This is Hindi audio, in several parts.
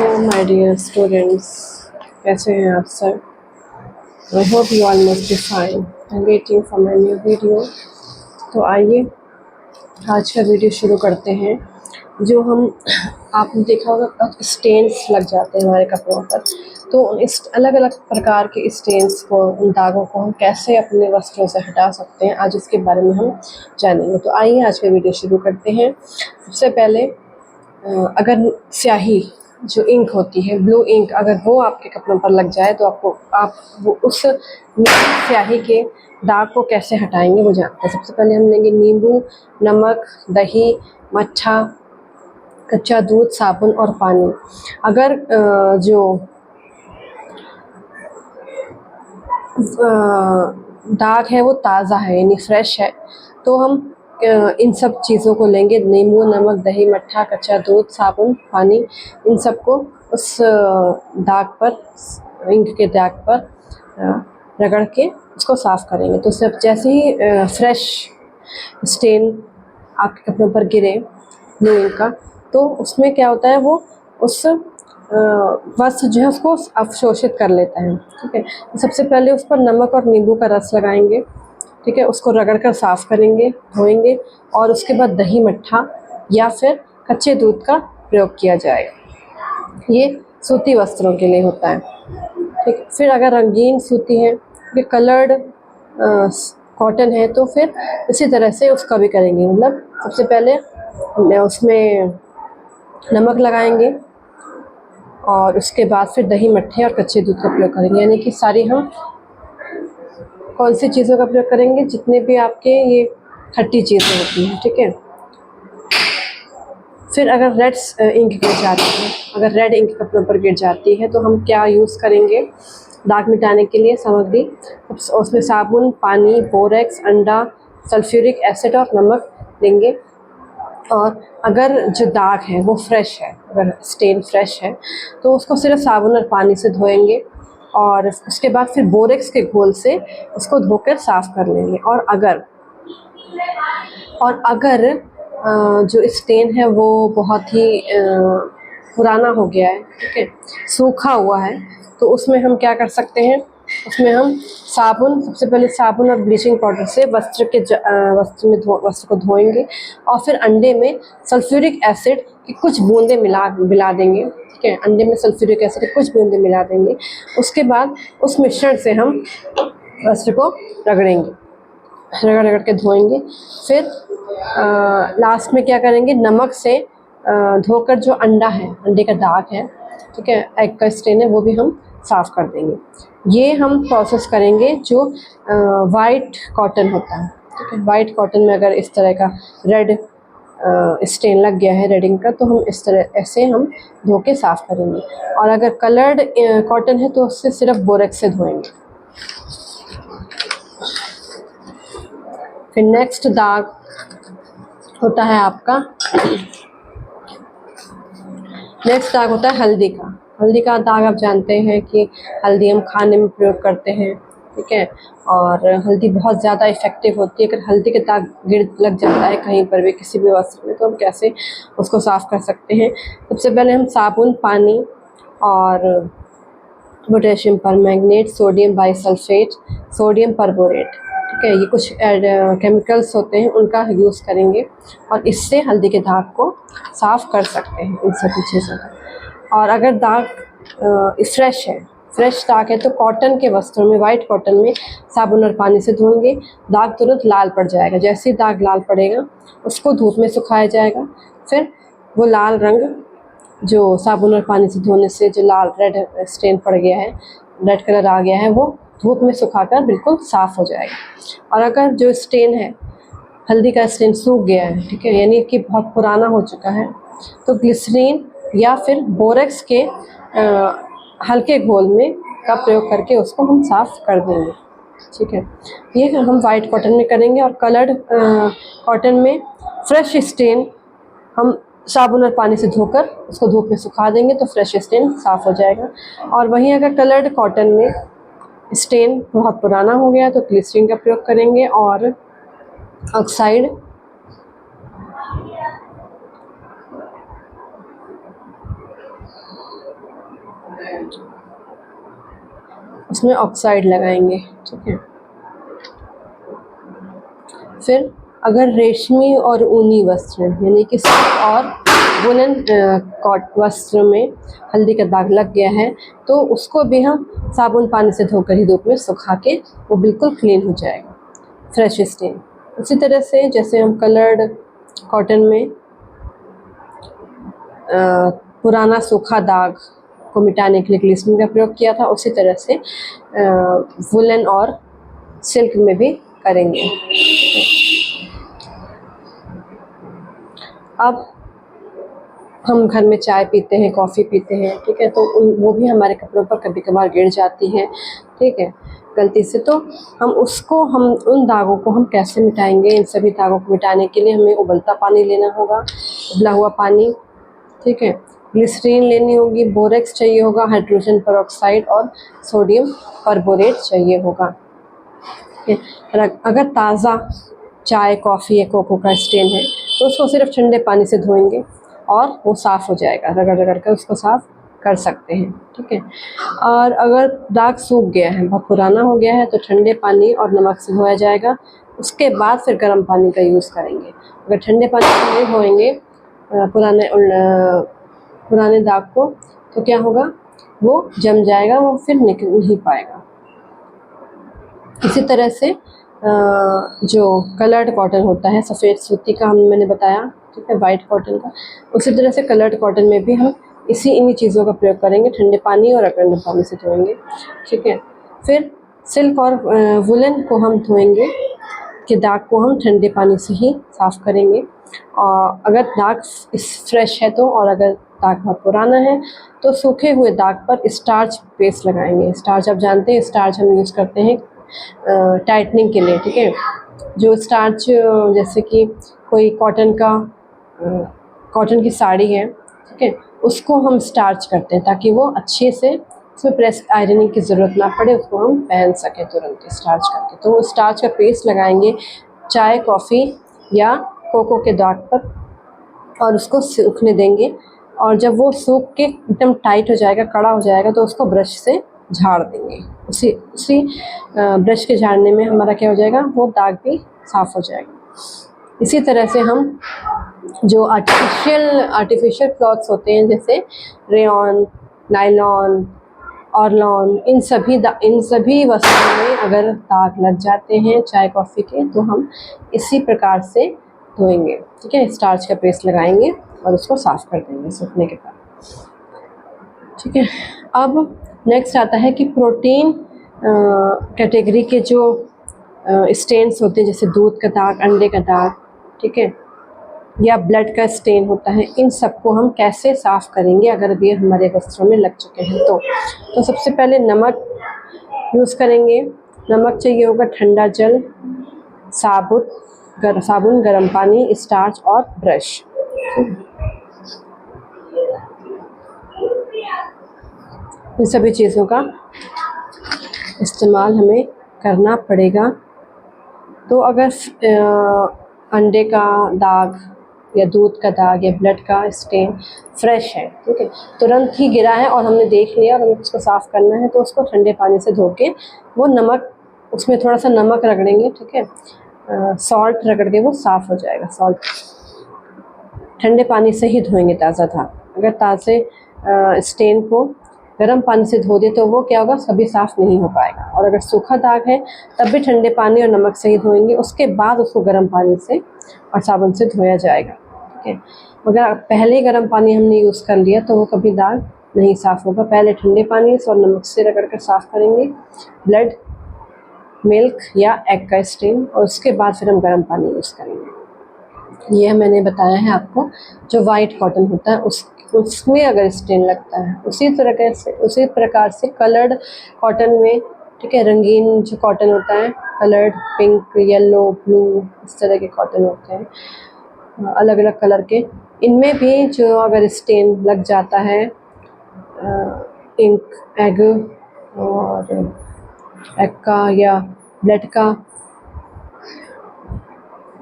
हेलो माय डियर स्टूडेंट्स, कैसे हैं आप सब। I hope you all must be fine and waiting for my new video. तो आइए आज का वीडियो शुरू करते हैं। जो हम आपने देखा होगा स्टेन्स लग जाते हैं हमारे कपड़ों पर, तो इस अलग अलग प्रकार के स्टेन्स को, उन दागों को हम कैसे अपने वस्त्रों से हटा सकते हैं, आज इसके बारे में हम जानेंगे। तो आइए आज का वीडियो शुरू करते हैं। सबसे पहले अगर स्याही जो इंक होती है, ब्लू इंक, अगर वो आपके कपड़ों पर लग जाए तो आप वो उस स्याही के दाग को कैसे हटाएंगे वो जानते हैं। सबसे पहले हम लेंगे नींबू, नमक, दही, मट्ठा, कच्चा दूध, साबुन और पानी। अगर जो दाग है वो ताज़ा है यानी फ्रेश है, तो हम इन सब चीज़ों को लेंगे, नींबू, नमक, दही, मट्ठा, कच्चा दूध, साबुन, पानी, इन सबको उस दाग पर, इंक के दाग पर रगड़ के उसको साफ़ करेंगे। तो सब जैसे ही फ्रेश स्टेन आपके कपड़ों पर गिरे ब्लू इंक का, तो उसमें क्या होता है, वो उस वस्त्र जो है उसको अवशोषित कर लेता है। ठीक है, तो सबसे पहले उस पर नमक और नींबू का रस लगाएंगे। ठीक है, उसको रगड़ कर साफ़ करेंगे, धोएंगे और उसके बाद दही, मट्ठा या फिर कच्चे दूध का प्रयोग किया जाएगा। ये सूती वस्त्रों के लिए होता है। ठीक है, फिर अगर रंगीन सूती है, ये कलर्ड कॉटन है, तो फिर इसी तरह से उसका भी करेंगे। मतलब सबसे पहले उसमें नमक लगाएंगे और उसके बाद फिर दही, मट्ठे और कच्चे दूध का प्रयोग करेंगे। यानी कि सारी हम कौन सी चीज़ों का प्रयोग करेंगे, जितने भी आपके ये खट्टी चीज़ें होती हैं। ठीक है, फिर अगर रेड इंक गिर जाती है, अगर रेड इंक कपड़ों पर गिर जाती है, तो हम क्या यूज़ करेंगे दाग मिटाने के लिए सामग्री। उसमें साबुन, पानी, बोरेक्स, अंडा, सल्फ्यूरिक एसिड और नमक लेंगे। और अगर जो दाग है वो फ्रेश है, अगर स्टेन फ्रेश है, तो उसको सिर्फ साबुन और पानी से धोएंगे और उसके बाद फिर बोरेक्स के घोल से उसको धोकर साफ़ कर लेंगे। और अगर जो स्टेन है वो बहुत ही पुराना हो गया है, ठीक है, सूखा हुआ है, तो उसमें हम क्या कर सकते हैं, उसमें हम साबुन, सबसे पहले साबुन और ब्लीचिंग पाउडर से वस्त्र को धोएंगे और फिर अंडे में सल्फ्यूरिक एसिड की कुछ बूंदें मिला देंगे। ठीक है, अंडे में सल्फ्यूरिक एसिड की कुछ बूंदें मिला देंगे। उसके बाद उस मिश्रण से हम वस्त्र को रगड़ रगड़ के धोएंगे। फिर लास्ट में क्या करेंगे, नमक से धोकर जो अंडा है, अंडे का दाग है, ठीक है, एग का स्टेन है, वो भी हम साफ़ कर देंगे। ये हम प्रोसेस करेंगे जो वाइट कॉटन होता है। ठीक है, वाइट कॉटन में अगर इस तरह का रेड स्टेन लग गया है रेड इंक का, तो हम इस तरह ऐसे हम धो के साफ़ करेंगे। और अगर कलर्ड कॉटन है तो उससे सिर्फ बोरेक्स से धोएंगे। फिर नेक्स्ट दाग होता है आपका, नेक्स्ट दाग होता है हल्दी का। हल्दी का दाग आप जानते हैं कि हल्दी हम खाने में प्रयोग करते हैं। ठीक है, और हल्दी बहुत ज़्यादा इफ़ेक्टिव होती है। अगर हल्दी का दाग लग जाता है कहीं पर भी, किसी भी वस्त्र में, तो हम कैसे उसको साफ़ कर सकते हैं। सबसे पहले हम साबुन, पानी और potassium permanganate, sodium bisulphate, sodium perborate, ठीक है, ये कुछ केमिकल्स होते हैं, उनका यूज़ करेंगे और इससे हल्दी के दाग को साफ़ कर सकते हैं, इन सभी चीज़ों का। और अगर दाग फ्रेश है, फ्रेश दाग है, तो कॉटन के वस्त्रों में, वाइट कॉटन में साबुन और पानी से धोएंगे, दाग तुरंत लाल पड़ जाएगा। जैसे ही दाग लाल पड़ेगा उसको धूप में सुखाया जाएगा। फिर वो लाल रंग जो साबुन और पानी से धोने से जो लाल रेड स्टेन पड़ गया है, रेड कलर आ गया है, वो धूप में सुखाकर बिल्कुल साफ़ हो जाएगा। और अगर जो स्टेन है, हल्दी का स्टेन सूख गया है, ठीक है, यानी कि बहुत पुराना हो चुका है, तो ग्लिसरीन या फिर बोरेक्स के हल्के घोल में का प्रयोग करके उसको हम साफ़ कर देंगे। ठीक है, ये हम वाइट कॉटन में करेंगे। और कलर्ड कॉटन में फ्रेश स्टेन हम साबुन और पानी से धोकर उसको धूप में सुखा देंगे, तो फ्रेश स्टेन साफ़ हो जाएगा। और वहीं अगर कलर्ड कॉटन में स्टेन बहुत पुराना हो गया तो ग्लिसरीन का प्रयोग करेंगे और ऑक्साइड उसमें ऑक्साइड लगाएंगे, ठीक है। फिर अगर रेशमी और ऊनी वस्त्र यानी कि सिल्क और वुलन कॉट वस्त्र में हल्दी का दाग लग गया है तो उसको भी हम साबुन पानी से धोकर ही धूप में सुखा के वो बिल्कुल क्लीन हो जाएगा, फ्रेश स्टेन। उसी तरह से जैसे हम कलर्ड कॉटन में पुराना सूखा दाग को मिटाने के लिए ग्लिसरीन का प्रयोग किया था, उसी तरह से वुलन और सिल्क में भी करेंगे। अब हम घर में चाय पीते हैं, कॉफ़ी पीते हैं, ठीक है, तो वो भी हमारे कपड़ों पर कभी कभार गिर जाती है, ठीक है, गलती से। तो हम उन दागों को हम कैसे मिटाएंगे? इन सभी दागों को मिटाने के लिए हमें उबलता पानी लेना होगा, उबला हुआ पानी, ठीक है, ग्लिसरीन लेनी होगी, बोरेक्स चाहिए होगा, हाइड्रोजन पेरोक्साइड और सोडियम परबोरेट चाहिए होगा, ठीक है। अगर ताज़ा चाय, कॉफ़ी या कोको का स्टेन है तो उसको सिर्फ ठंडे पानी से धोएंगे और वो साफ़ हो जाएगा, रगड़ रगड़ कर उसको साफ़ कर सकते हैं, ठीक है। और अगर दाग सूख गया है, बहुत पुराना हो गया है, तो ठंडे पानी और नमक से धोया जाएगा, उसके बाद फिर गर्म पानी का यूज़ करेंगे। अगर ठंडे पानी से नहीं धोएंगे पुराने दाग को तो क्या होगा, वो जम जाएगा, वो फिर निकल नहीं पाएगा। इसी तरह से जो कलर्ड कॉटन होता है, सफ़ेद सूती का मैंने बताया, ठीक है, वाइट कॉटन का, उसी तरह से कलर्ड कॉटन में भी हम इन्हीं चीज़ों का प्रयोग करेंगे, ठंडे पानी और अकड़ने पानी से धोएंगे, ठीक है। फिर सिल्क और वुलन को हम धोएंगे कि दाग को हम ठंडे पानी से ही साफ़ करेंगे। और अगर दाग फ्रेश है तो, और अगर दाग बहुत पुराना है तो सूखे हुए दाग पर स्टार्च पेस्ट लगाएंगे। स्टार्च आप जानते हैं, स्टार्च हम यूज़ करते हैं टाइटनिंग के लिए, ठीक है। जो स्टार्च जैसे कि कोई कॉटन की साड़ी है, ठीक है, उसको हम स्टार्च करते हैं ताकि वो अच्छे से, उसमें प्रेस आयरनिंग की ज़रूरत ना पड़े, उसको हम पहन सकें तुरंत स्टार्च करके। तो वो स्टार्च का पेस्ट लगाएंगे चाय, कॉफ़ी या कोको के दाग पर और उसको सूखने देंगे। और जब वो सूख के एकदम टाइट हो जाएगा, कड़ा हो जाएगा, तो उसको ब्रश से झाड़ देंगे। उसी ब्रश के झाड़ने में हमारा क्या हो जाएगा, वो दाग भी साफ़ हो जाएगा। इसी तरह से हम जो आर्टिफिशियल क्लॉथ्स होते हैं जैसे रेयॉन, नायलॉन, ऑर्लॉन, इन सभी वस्तुओं में अगर दाग लग जाते हैं चाय, कॉफ़ी के, तो हम इसी प्रकार से धोएंगे, ठीक है। स्टार्च का पेस्ट लगाएंगे और उसको साफ़ कर देंगे सूखने के बाद, ठीक है। अब नेक्स्ट आता है कि प्रोटीन कैटेगरी के जो स्टेन्स होते हैं जैसे दूध का दाग, अंडे का दाग, ठीक है, या ब्लड का स्टेन होता है, इन सबको हम कैसे साफ़ करेंगे अगर ये हमारे वस्त्रों में लग चुके हैं तो सबसे पहले नमक यूज़ करेंगे। नमक चाहिए होगा, ठंडा जल, साबुन, गर्म पानी, स्टार्च और ब्रश। इन सभी चीज़ों का इस्तेमाल हमें करना पड़ेगा। तो अगर अंडे का दाग या दूध का दाग या ब्लड का स्टेन फ्रेश है, ठीक है, तुरंत ही गिरा है और हमने देख लिया और हमें उसको साफ़ करना है, तो उसको ठंडे पानी से धो के वो नमक, उसमें थोड़ा सा नमक रगड़ेंगे, ठीक है, सॉल्ट रगड़ के वो साफ़ हो जाएगा। सॉल्ट ठंडे पानी से ही धोएंगे ताज़ा दाग। अगर ताज़े स्टेन को गर्म पानी से धो दे तो वो क्या होगा, कभी साफ़ नहीं हो पाएगा। और अगर सूखा दाग है तब भी ठंडे पानी और नमक से ही धोएंगे, उसके बाद उसको गर्म पानी से और साबुन से धोया जाएगा, ठीक है। अगर पहले गर्म पानी हमने यूज़ कर लिया तो वो कभी दाग नहीं साफ़ होगा। पहले ठंडे पानी से और नमक से रगड़ कर साफ़ करेंगे ब्लड, मिल्क या एग का स्टेन, और उसके बाद फिर हम गर्म पानी यूज़ करेंगे। यह मैंने बताया है आपको। जो वाइट कॉटन होता है उसमें अगर स्टेन लगता है, उसी प्रकार से कलर्ड कॉटन में, ठीक है, रंगीन जो कॉटन होता है, कलर्ड पिंक, येलो, ब्लू, इस तरह के कॉटन होते हैं अलग अलग कलर के, इनमें भी जो अगर स्टेन लग जाता है इंक, एग का या ब्लड का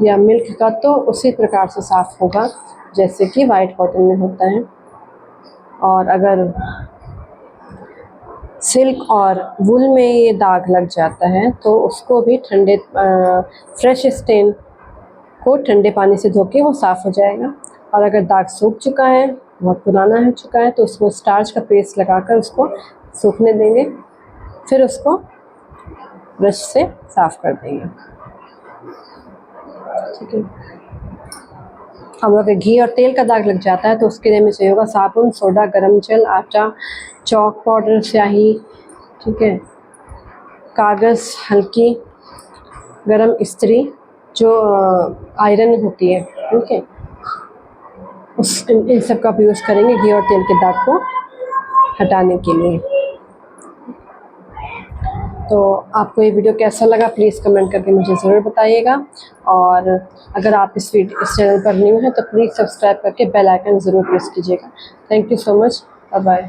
या मिल्क का, तो उसी प्रकार से साफ़ होगा जैसे कि वाइट कॉटन में होता है। और अगर सिल्क और वूल में ये दाग लग जाता है तो उसको भी ठंडे फ्रेश स्टेन को ठंडे पानी से धो के वो साफ़ हो जाएगा। और अगर दाग सूख चुका है, बहुत पुराना हो चुका है, तो उसमें स्टार्च का पेस्ट लगाकर उसको सूखने देंगे, फिर उसको ब्रश से साफ़ कर देंगे। ठीक है। हम लोग के घी और तेल का दाग लग जाता है तो उसके लिए हमें चाहिए होगा साबुन, सोडा, गरम जल, आटा, चॉक पाउडर, स्याही, ठीक है, कागज़, हल्की गरम इस्त्री जो आयरन होती है, ठीक है, इन सब का आप यूज़ करेंगे घी और तेल के दाग को हटाने के लिए। तो आपको ये वीडियो कैसा लगा प्लीज़ कमेंट करके मुझे ज़रूर बताइएगा। और अगर आप इस चैनल पर न्यू हैं तो प्लीज़ सब्सक्राइब करके बेल आइकन ज़रूर प्रेस कीजिएगा। Thank you so much. Bye bye.